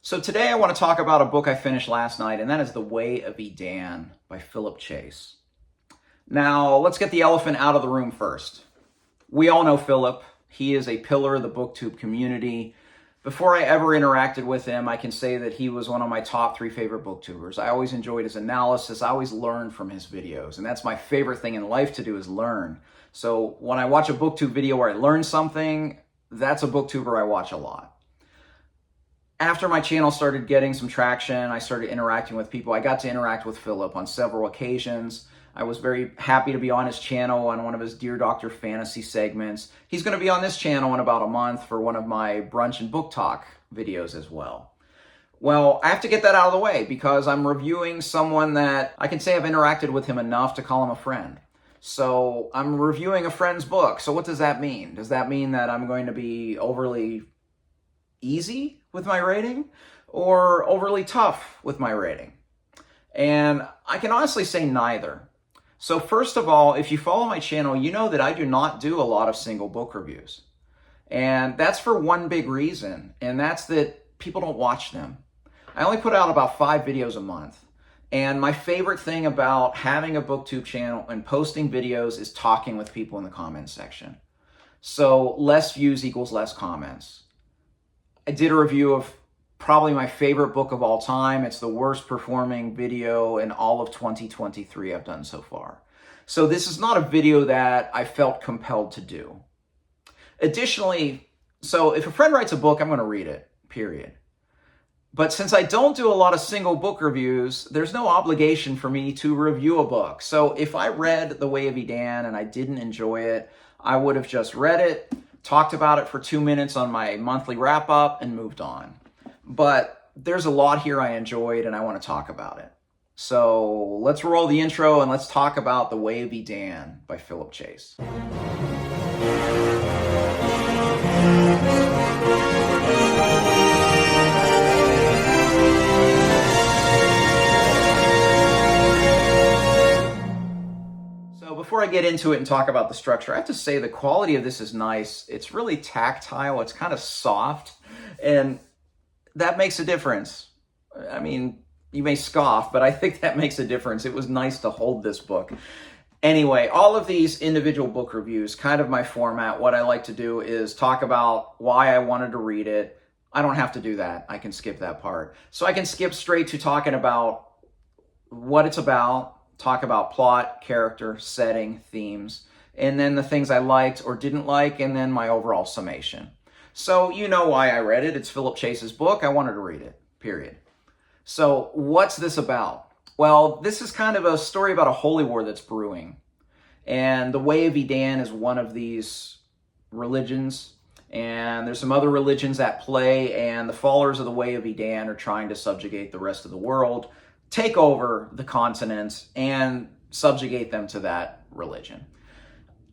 So today I want to talk about a book I finished last night, and that is The Way of Edan by Philip Chase. Now, let's get the elephant out of the room first. We all know Philip. He is a pillar of the booktube community. Before I ever interacted with him, I can say that he was one of my top 3 favorite booktubers. I always enjoyed his analysis. I always learned from his videos, and that's my favorite thing in life to do is learn. So when I watch a booktube video where I learn something, that's a booktuber I watch a lot. After my channel started getting some traction, I started interacting with people. I got to interact with Philip on several occasions. I was very happy to be on his channel on one of his Dear Doctor Fantasy segments. He's going to be on this channel in about a month for one of my brunch and book talk videos as well. Well, I have to get that out of the way because I'm reviewing someone that I can say I've interacted with him enough to call him a friend. So I'm reviewing a friend's book. So what does that mean? Does that mean that I'm going to be overly easy with my rating or overly tough with my rating? And I can honestly say neither. So first of all, if you follow my channel, you know that I do not do a lot of single book reviews. And that's for one big reason, and that's that people don't watch them. I only put out about 5 videos a month. And my favorite thing about having a booktube channel and posting videos is talking with people in the comments section. So less views equals less comments. I did a review of probably my favorite book of all time. It's the worst performing video in all of 2023 I've done so far. So this is not a video that I felt compelled to do. Additionally, so if a friend writes a book, I'm going to read it, period. But since I don't do a lot of single book reviews, there's no obligation for me to review a book. So if I read The Way of Edan and I didn't enjoy it, I would have just read it, talked about it for 2 minutes on my monthly wrap up, and moved on. But there's a lot here I enjoyed and I want to talk about it. So let's roll the intro and let's talk about The Way of Edan by Philip Chase. Before I get into it and talk about the structure, I have to say the quality of this is nice. It's really tactile. It's kind of soft, and that makes a difference. I mean, you may scoff, but I think that makes a difference. It was nice to hold this book. Anyway, all of these individual book reviews, kind of my format, what I like to do is talk about why I wanted to read it. I don't have to do that. I can skip that part. So I can skip straight to talking about what it's about, talk about plot, character, setting, themes, and then the things I liked or didn't like, and then my overall summation. So you know why I read it. It's Philip Chase's book. I wanted to read it, period. So what's this about? Well, this is kind of a story about a holy war that's brewing. And the Way of Edan is one of these religions. And there's some other religions at play, and the followers of the Way of Edan are trying to subjugate the rest of the world, take over the continent, and subjugate them to that religion.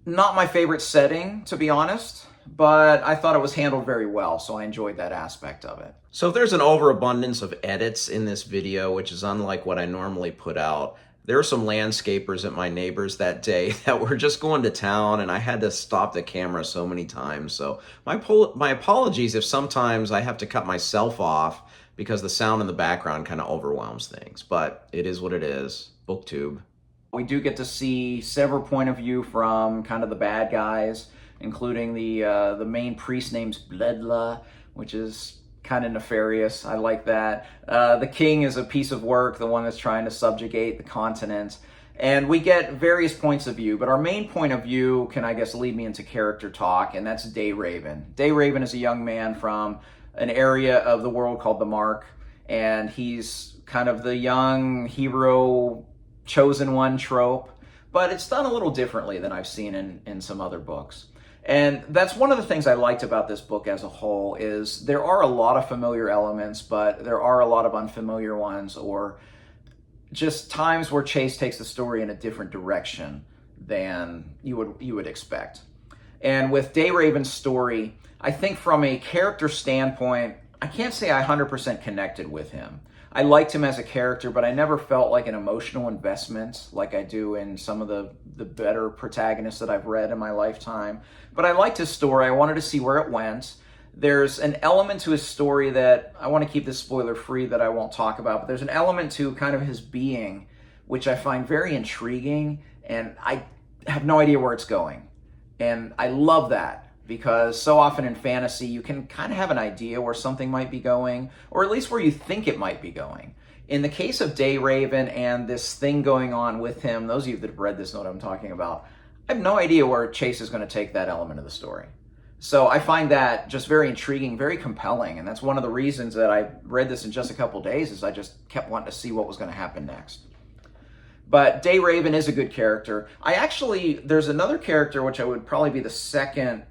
Not my favorite setting, to be honest, but I thought it was handled very well, so I enjoyed that aspect of it. So if there's an overabundance of edits in this video, which is unlike what I normally put out, there were some landscapers at my neighbor's that day that were just going to town, and I had to stop the camera so many times. So my apologies if sometimes I have to cut myself off because the sound in the background kind of overwhelms things, but it is what it is. BookTube. We do get to see several point of view from kind of the bad guys, including the main priest named Bledla, which is kind of nefarious. I like that. The king is a piece of work, the one that's trying to subjugate the continent. And we get various points of view, but our main point of view can, I guess, lead me into character talk, and that's Day Raven. Day Raven is a young man from an area of the world called the Mark, and he's kind of the young hero, chosen one trope, but it's done a little differently than I've seen in some other books. And that's one of the things I liked about this book as a whole is there are a lot of familiar elements, but there are a lot of unfamiliar ones, or just times where Chase takes the story in a different direction than you would expect. And with Day Raven's story, I think from a character standpoint, I can't say I 100% connected with him. I liked him as a character, but I never felt like an emotional investment like I do in some of the better protagonists that I've read in my lifetime. But I liked his story. I wanted to see where it went. There's an element to his story that I want to keep this spoiler free that I won't talk about, but there's an element to kind of his being which I find very intriguing, and I have no idea where it's going. And I love that, because so often in fantasy you can kind of have an idea where something might be going, or at least where you think it might be going. In the case of Dayraven and this thing going on with him, those of you that have read this know what I'm talking about. I have no idea where Chase is going to take that element of the story. So I find that just very intriguing, very compelling, and that's one of the reasons that I read this in just a couple days, is I just kept wanting to see what was going to happen next. But Dayraven is a good character. There's another character which I would probably be the second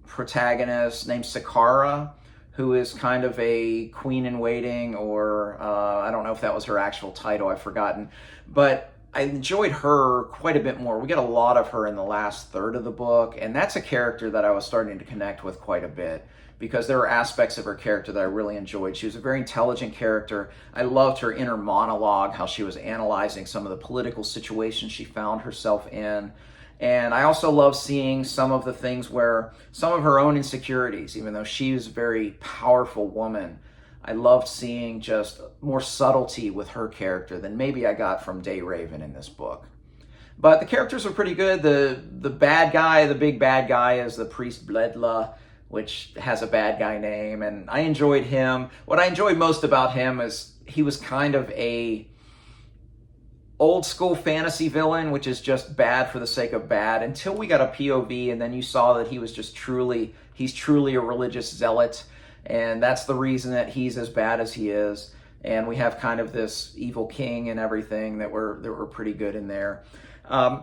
protagonist, named Sakara, who is kind of a queen in waiting, or I don't know if that was her actual title, I've forgotten. But I enjoyed her quite a bit more. We get a lot of her in the last third of the book, and that's a character that I was starting to connect with quite a bit, because there were aspects of her character that I really enjoyed. She was a very intelligent character. I loved her inner monologue, how she was analyzing some of the political situations she found herself in. And I also love seeing some of the things where some of her own insecurities, even though she's a very powerful woman, I loved seeing just more subtlety with her character than maybe I got from Dayraven in this book. But the characters are pretty good. The bad guy, the big bad guy, is the priest Bledla, which has a bad guy name, and I enjoyed him. What I enjoyed most about him is he was kind of a old school fantasy villain, which is just bad for the sake of bad, until we got a POV, and then you saw that he was he's truly a religious zealot, and that's the reason that he's as bad as he is. And we have kind of this evil king and everything that were pretty good in there.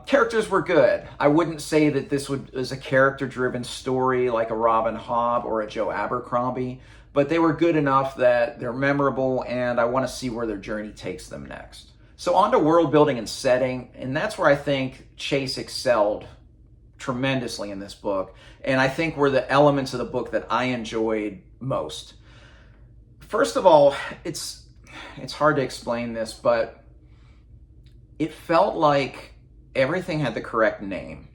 Characters were good. I wouldn't say that this was a character-driven story like a Robin Hobb or a Joe Abercrombie, but they were good enough that they're memorable, and I want to see where their journey takes them next. So on to world building and setting, and that's where I think Chase excelled tremendously in this book, and I think were the elements of the book that I enjoyed most. First of all, it's hard to explain this, but it felt like everything had the correct name.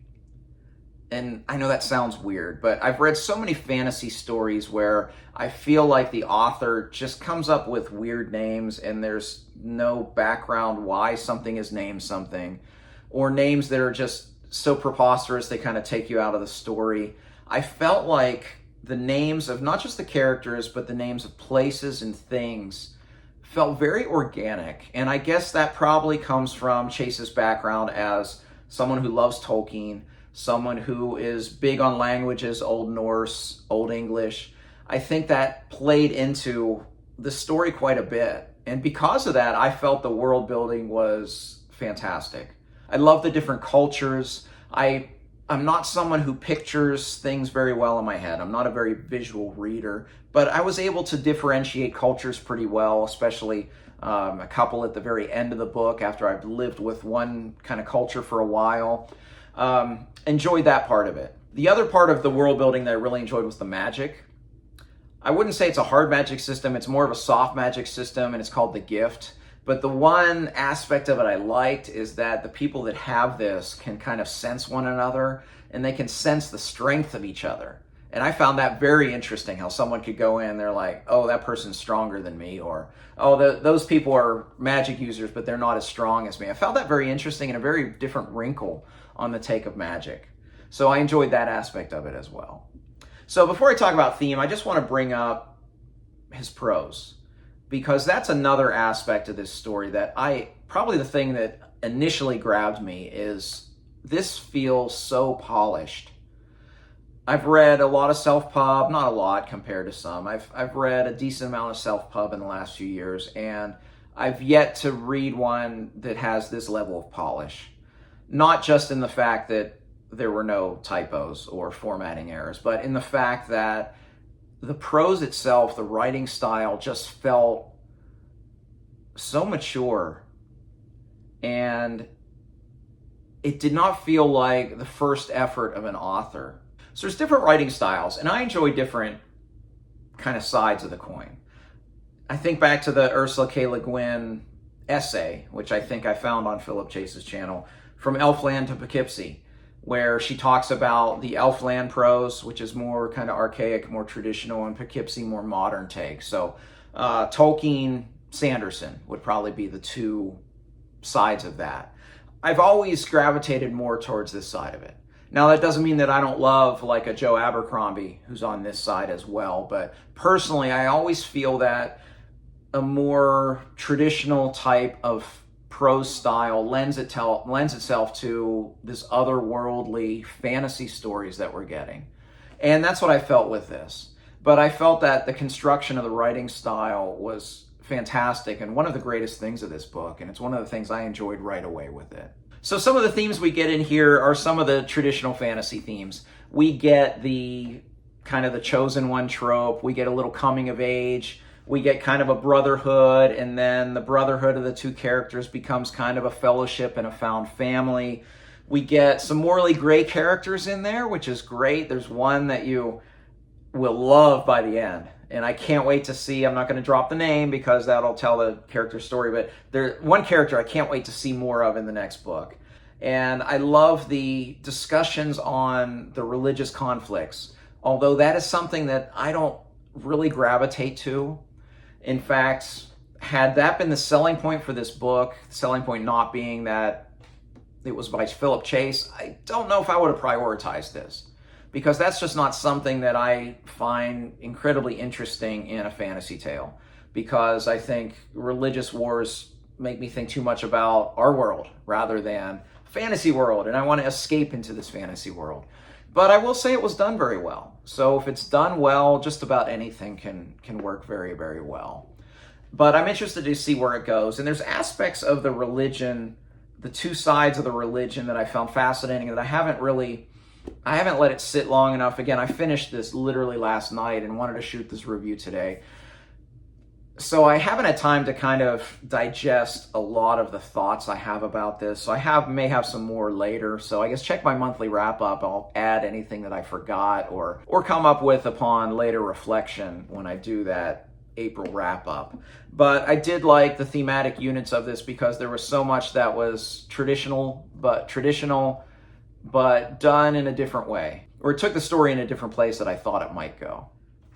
And I know that sounds weird, but I've read so many fantasy stories where I feel like the author just comes up with weird names and there's no background why something is named something, or names that are just so preposterous they kind of take you out of the story. I felt like the names of not just the characters, but the names of places and things felt very organic, and I guess that probably comes from Chase's background as someone who loves Tolkien, someone who is big on languages, Old Norse, Old English. I think that played into the story quite a bit, and because of that, I felt the world building was fantastic. I love the different cultures. I'm not someone who pictures things very well in my head. I'm not a very visual reader, but I was able to differentiate cultures pretty well, especially a couple at the very end of the book after I've lived with one kind of culture for a while. Enjoyed that part of it. The other part of the world building that I really enjoyed was the magic. I wouldn't say it's a hard magic system. It's more of a soft magic system, and it's called the gift. But the one aspect of it I liked is that the people that have this can kind of sense one another, and they can sense the strength of each other. And I found that very interesting, how someone could go in, they're like, oh, that person's stronger than me, or oh, those people are magic users, but they're not as strong as me. I found that very interesting and a very different wrinkle on the take of magic. So I enjoyed that aspect of it as well. So before I talk about theme, I just want to bring up his prose, because that's another aspect of this story that probably the thing that initially grabbed me is this feels so polished. I've read a lot of self-pub, not a lot compared to some. I've read a decent amount of self-pub in the last few years, and I've yet to read one that has this level of polish. Not just in the fact that there were no typos or formatting errors, but in the fact that the prose itself, the writing style, just felt so mature, and it did not feel like the first effort of an author. So there's different writing styles, and I enjoy different kind of sides of the coin. I think back to the Ursula K. Le Guin essay, which I think I found on Philip Chase's channel, From Elfland to Poughkeepsie. where she talks about the Elfland prose, which is more kind of archaic, more traditional, and Poughkeepsie more modern take. So Tolkien, Sanderson would probably be the two sides of that. I've always gravitated more towards this side of it. Now, that doesn't mean that I don't love like a Joe Abercrombie who's on this side as well, but personally, I always feel that a more traditional type of prose style lends itself to this otherworldly fantasy stories that we're getting. And that's what I felt with this. But I felt that the construction of the writing style was fantastic and one of the greatest things of this book, and it's one of the things I enjoyed right away with it. So some of the themes we get in here are some of the traditional fantasy themes. We get the kind of the chosen one trope. We get a little coming of age. We get kind of a brotherhood, and then the brotherhood of the two characters becomes kind of a fellowship and a found family. We get some morally gray characters in there, which is great. There's one that you will love by the end, and I can't wait to see. I'm not going to drop the name because that'll tell the character story, but there's one character I can't wait to see more of in the next book. And I love the discussions on the religious conflicts, although that is something that I don't really gravitate to. In fact, had that been the selling point for this book, the selling point not being that it was by Philip Chase, I don't know if I would have prioritized this, because that's just not something that I find incredibly interesting in a fantasy tale, because I think religious wars make me think too much about our world rather than fantasy world, and I want to escape into this fantasy world. But I will say it was done very well. So if it's done well, just about anything can work very, very well. But I'm interested to see where it goes. And there's aspects of the religion, the two sides of the religion, that I found fascinating that I haven't let it sit long enough. Again, I finished this literally last night and wanted to shoot this review today. So I haven't had time to kind of digest a lot of the thoughts I have about this. So I may have some more later. So I guess check my monthly wrap up. I'll add anything that I forgot or come up with upon later reflection when I do that April wrap up. But I did like the thematic units of this because there was so much that was traditional, but done in a different way, or it took the story in a different place that I thought it might go.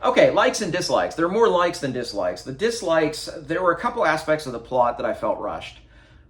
Okay, likes and dislikes. There are more likes than dislikes. The dislikes, there were a couple aspects of the plot that I felt rushed.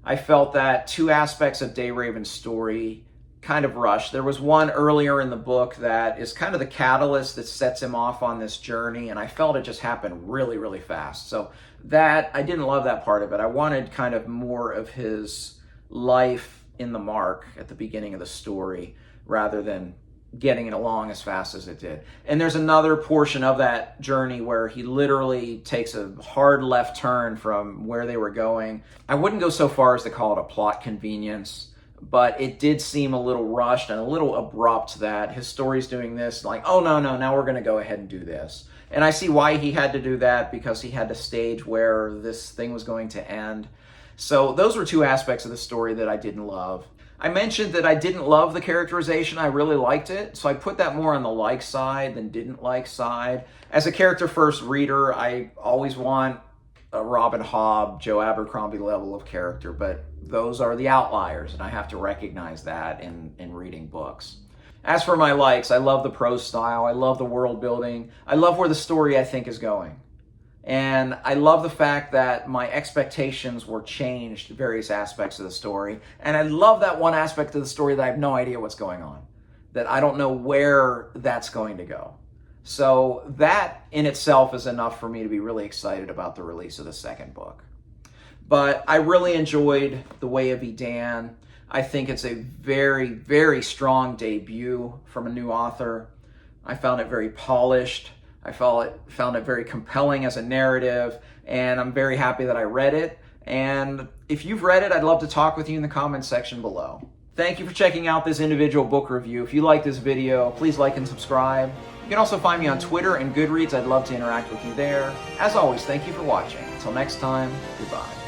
I felt that two aspects of Dayraven's story kind of rushed. There was one earlier in the book that is kind of the catalyst that sets him off on this journey, and I felt it just happened really, really fast. So that, I didn't love that part of it. I wanted kind of more of his life in the mark at the beginning of the story rather than getting it along as fast as it did. And there's another portion of that journey where he literally takes a hard left turn from where they were going. I wouldn't go so far as to call it a plot convenience, but it did seem a little rushed and a little abrupt that his story's doing this, like, oh, no, now we're going to go ahead and do this. And I see why he had to do that, because he had to stage where this thing was going to end. So those were two aspects of the story that I didn't love. I mentioned that I didn't love the characterization. I really liked it. So I put that more on the like side than didn't like side. As a character first reader, I always want a Robin Hobb, Joe Abercrombie level of character, but those are the outliers, and I have to recognize that in reading books. As for my likes, I love the prose style. I love the world building. I love where the story, I think, is going. And I love the fact that my expectations were changed to various aspects of the story. And I love that one aspect of the story that I have no idea what's going on, that I don't know where that's going to go. So that in itself is enough for me to be really excited about the release of the second book. But I really enjoyed The Way of Edan. I think it's a very, very strong debut from a new author. I found it very polished. I found it very compelling as a narrative, and I'm very happy that I read it. And if you've read it, I'd love to talk with you in the comments section below. Thank you for checking out this individual book review. If you like this video, please like and subscribe. You can also find me on Twitter and Goodreads. I'd love to interact with you there. As always, thank you for watching. Until next time, goodbye.